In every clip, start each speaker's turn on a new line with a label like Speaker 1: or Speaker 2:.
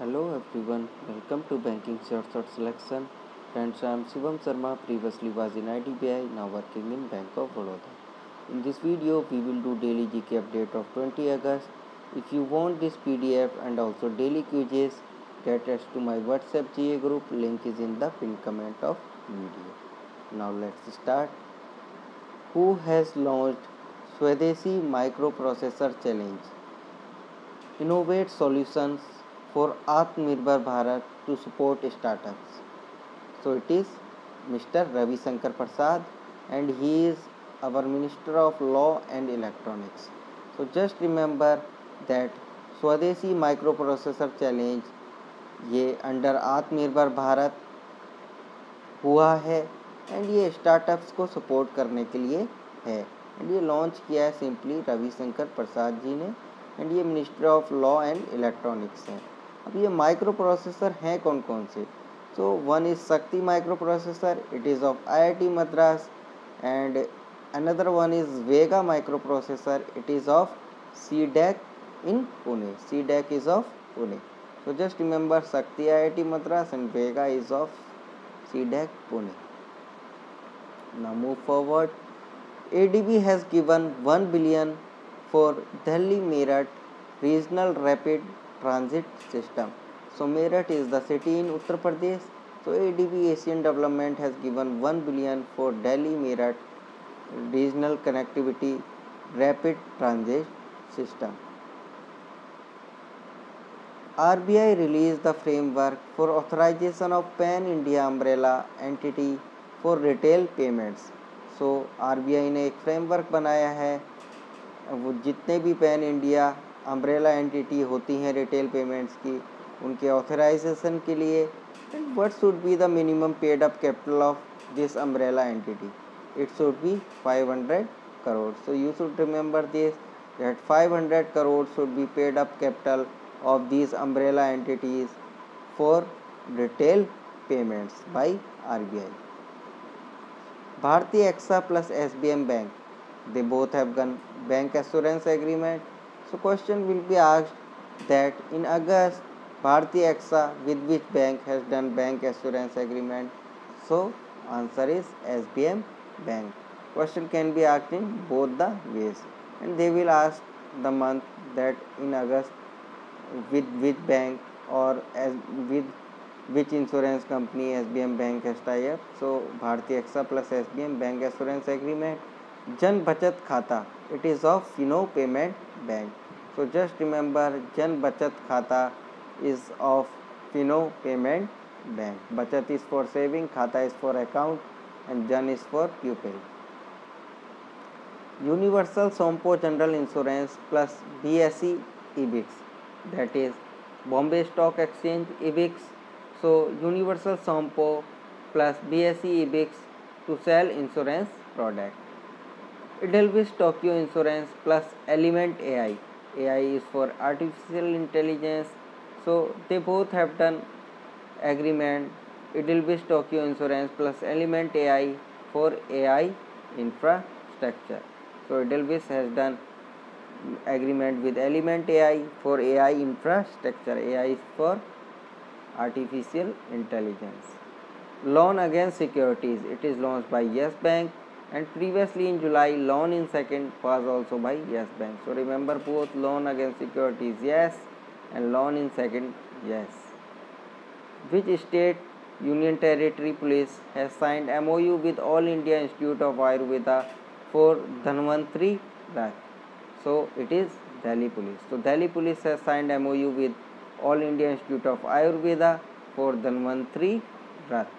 Speaker 1: Hello everyone, welcome to Banking Short Selection. Friends, I am Shivam Sharma, previously was in IDBI, now working in Bank of Baroda. In this video, we will do daily GK update of 20 August. If you want this PDF and also daily quizzes, get us to my WhatsApp GA group, link is in the pinned comment of video. Now let's start. Who has launched Swadeshi Microprocessor Challenge? Innovate solutions for Atmanirbhar Bharat to support startups. So it is Mr. Ravi Shankar Prasad, and he is our Minister of Law and Electronics. So just remember that Swadeshi Microprocessor Challenge ये under आत्मनिर्भर भारत हुआ है and ये startups को support करने के लिए है एंड ये लॉन्च किया है सिंपली रविशंकर प्रसाद जी ने एंड ये ministry of law and electronics है। अब ये माइक्रो प्रोसेसर हैं कौन कौन से? सो वन इज शक्ति micro processor, it is of IIT Madras, and another one is Vega micro processor, it is of CDAC in Pune. CDAC is of Pune. So just remember Shakti IIT Madras and Vega is of CDAC Pune. Now move forward. ADB has given 1 billion for Delhi Meerut Regional Rapid Transit System. So Meerut is the city in Uttar Pradesh. So ADB Asian Development has given 1 billion for Delhi Meerut Regional Connectivity Rapid Transit System. RBI released the framework for authorization of pan-India umbrella entity for retail payments. So RBI ने एक framework बनाया है, वो जितने भी pan India umbrella entity होती हैं retail payments की उनके ऑथराइजेशन के लिए। And what should be the minimum paid up capital of this umbrella entity? It should be 500 crore. So you should remember this, that 500 crore should be paid up capital of these umbrella entities for retail payments by RBI. Bharti AXA plus SBM Bank, they both have done bank assurance agreement. So question will be asked that in August Bharti AXA with which bank has done bank assurance agreement? So answer is SBM Bank. Question can be asked in both the ways, and they will ask the month that in August with which bank or as with which insurance company SBM Bank has tie up. So Bharti AXA plus SBM Bank assurance agreement. Jan Bachat Khata, it is of Fino Payment Bank. So just remember Jan Bachat Khata is of Fino Payment Bank. Bachat is for saving, Khata is for account, and Jan is for pupil. Universal Sompo General Insurance plus BSE IBIX, that is Bombay Stock Exchange IBIX. So Universal Sompo plus BSE IBIX to sell insurance product. Edelweiss Tokyo Insurance plus Element AI. AI is for artificial intelligence. So they both have done agreement. Edelweiss Tokyo Insurance plus Element AI for AI infrastructure. So Edelweiss has done agreement with Element AI for AI infrastructure. AI is for artificial intelligence. Loan against securities, it is launched by Yes Bank, and previously in July loan in second was also by Yes Bank. So remember both loan against securities Yes and loan in second Yes. Which state Union Territory Police has signed MOU with All India Institute of Ayurveda for Dhanvantri Rath? So it is Delhi Police. So Delhi Police has signed MOU with All India Institute of Ayurveda for Dhanvantri Rath.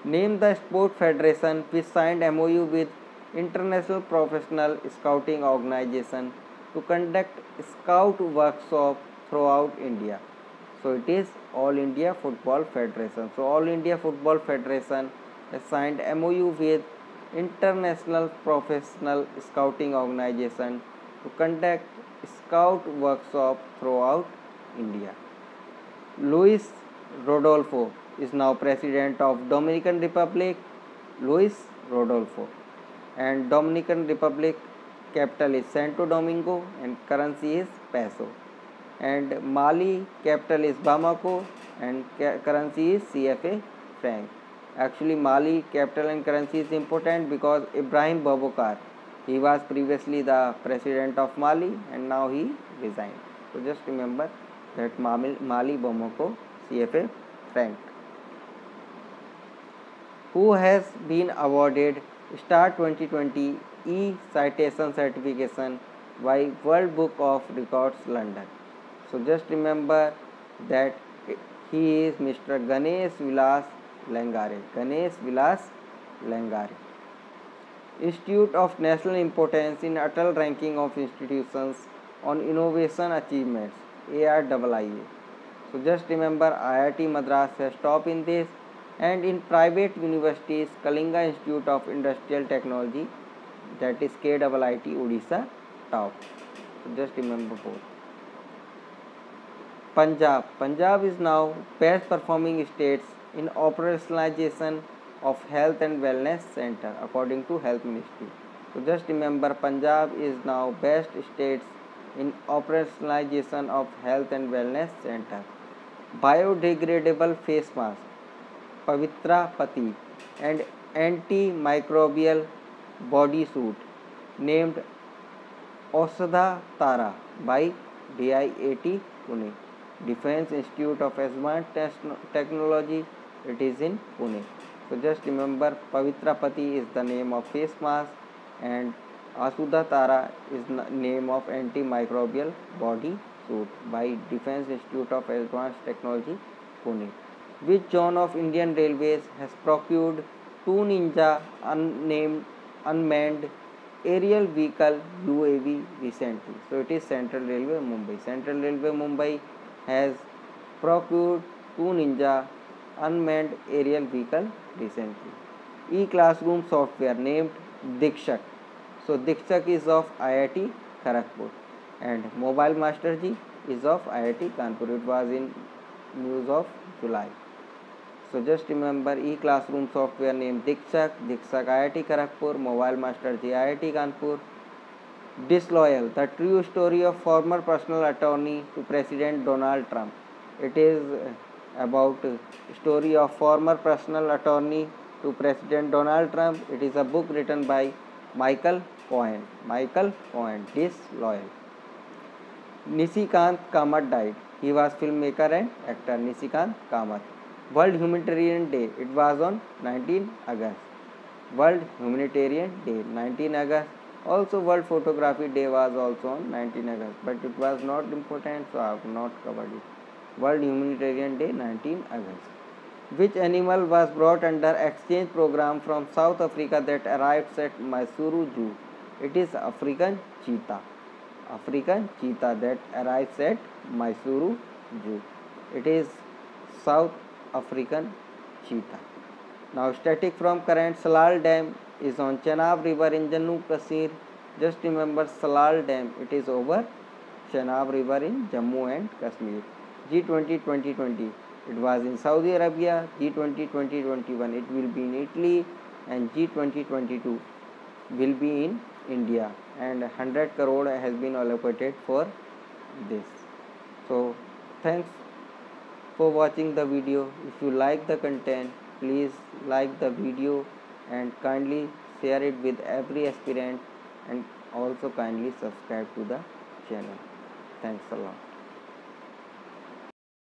Speaker 1: Name the sport federation which signed MOU with International Professional Scouting Organization to conduct scout workshop throughout India. So it is All India Football Federation. So All India Football Federation has signed MOU with International Professional Scouting Organization to conduct scout workshop throughout India. Luis Rodolfo is now president of Dominican Republic. Luis Rodolfo, and Dominican Republic capital is Santo Domingo and currency is peso. and Mali capital is Bamako and currency is CFA franc. Actually, Mali capital and currency is important because Ibrahim Boubacar, he was previously the president of Mali and now he resigned. So just remember that Mali Bamako CFA franc. Who has been awarded Star 2020 e-citation certification by World Book of Records London? So just remember that he is Mr. Ganesh Vilas Langare. Ganesh Vilas Langare. Institute of National Importance in Atal Ranking of Institutions on Innovation Achievements, ARIIA. So just remember IIT Madras has top in this, and in private universities Kalinga Institute of Industrial Technology, that is KIIT Odisha, top. So just remember both. Punjab is now best performing states in operationalization of health and wellness center according to health ministry. So just remember Punjab is now best states in operationalization of health and wellness center. Biodegradable face mask Pavitra Pati and antimicrobial body suit named Aushadha Tara by DIIT Pune. Defense Institute of Advanced Technology, it is in Pune. So just remember Pavitra Pati is the name of face mask and Aushadha Tara is the name of antimicrobial body suit by Defense Institute of Advanced Technology, Pune. Which zone of Indian Railways has procured two Ninja unmanned aerial vehicle UAV recently? So it is Central Railway Mumbai. Central Railway Mumbai has procured two Ninja unmanned aerial vehicle recently. E-classroom software named Dikshak. So Dikshak is of IIT Kharagpur and Mobile Master Ji is of IIT Kanpur. It was in news of July. So just remember e-classroom software named Dikshak IIT Kharagpur, Mobile Master Ji IIT Kanpur. Disloyal, the true story of former personal attorney to President Donald Trump. It is about story of former personal attorney to President Donald Trump. It is a book written by Michael Cohen. Disloyal. Nishikant Kamath died. He was filmmaker and actor Nishikant Kamath. World Humanitarian Day. It was on 19 August. World Humanitarian Day, 19 August. Also World Photography Day was also on 19 August, but it was not important, so I have not covered it. World Humanitarian Day, 19 August. Which animal was brought under exchange program from South Africa that arrived at Mysuru Zoo? It is African cheetah. African cheetah that arrives at Mysuru Zoo. It is South African cheetah. Now static from current, Salal Dam is on Chenab River in Jammu Kashmir. Just remember Salal Dam, it is over Chenab River in Jammu and Kashmir. G20 2020, it was in Saudi Arabia. G20 2021, it will be in Italy, and G20 2022 will be in India, and 100 crore has been allocated for this. So thanks for watching the video. If you like the content, please like the video and kindly share it with every aspirant, and also kindly subscribe to the channel. Thanks a lot.